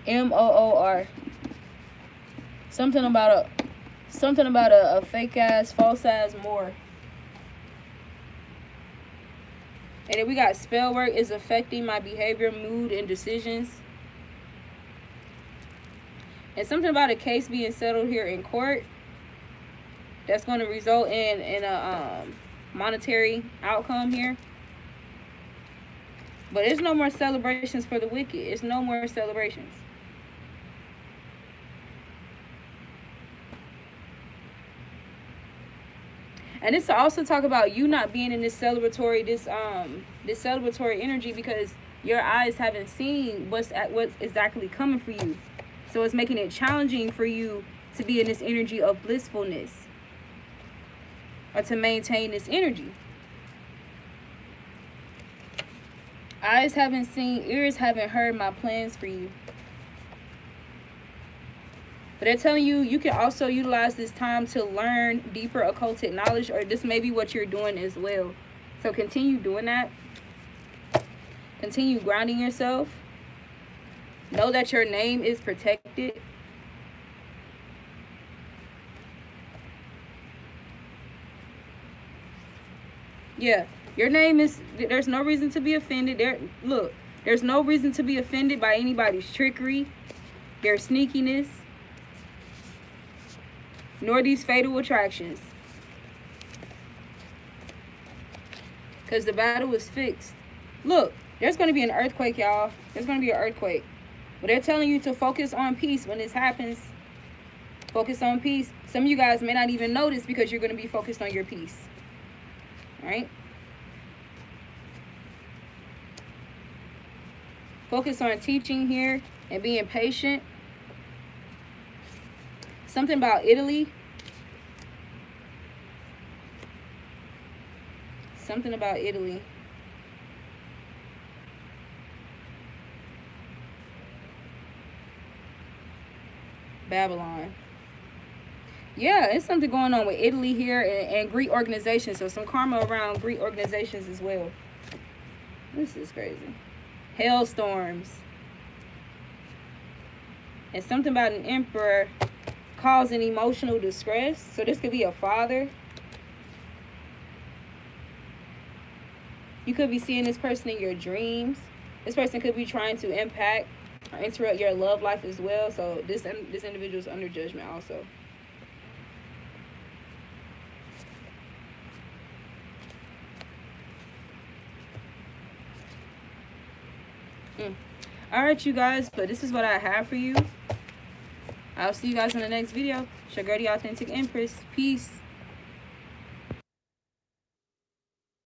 M-O-O-R. Something about a fake ass, false ass Moor. And then we got spell work is affecting my behavior, mood, and decisions. And something about a case being settled here in court that's going to result in a monetary outcome here. But there's no more celebrations for the wicked. It's no more celebrations. And this also talk about you not being in this celebratory, this celebratory energy, because your eyes haven't seen what's exactly coming for you. So it's making it challenging for you to be in this energy of blissfulness, or to maintain this energy. Eyes haven't seen, ears haven't heard my plans for you. But they're telling you, you can also utilize this time to learn deeper occultic knowledge, or this may be what you're doing as well. So continue doing that. Continue grounding yourself. Know that your name is protected. Yeah, your name is, there's no reason to be offended. There's no reason to be offended by anybody's trickery, their sneakiness, nor these fatal attractions. Because the battle is fixed. Look, there's going to be an earthquake, y'all. There's going to be an earthquake. But they're telling you to focus on peace when this happens. Focus on peace. Some of you guys may not even notice because you're going to be focused on your peace. Right? Focus on teaching here and being patient. Something about Italy. Something about Italy. Babylon. Yeah, it's something going on with Italy here and Greek organizations. So some karma around Greek organizations as well. This is crazy. Hailstorms. And something about an emperor causing emotional distress. So this could be a father. You could be seeing this person in your dreams. This person could be trying to impact or interrupt your love life as well. So this individual is under judgment also. Alright, you guys, but this is what I have for you. I'll see you guys in the next video. It's your girl, the Authentic Empress. Peace.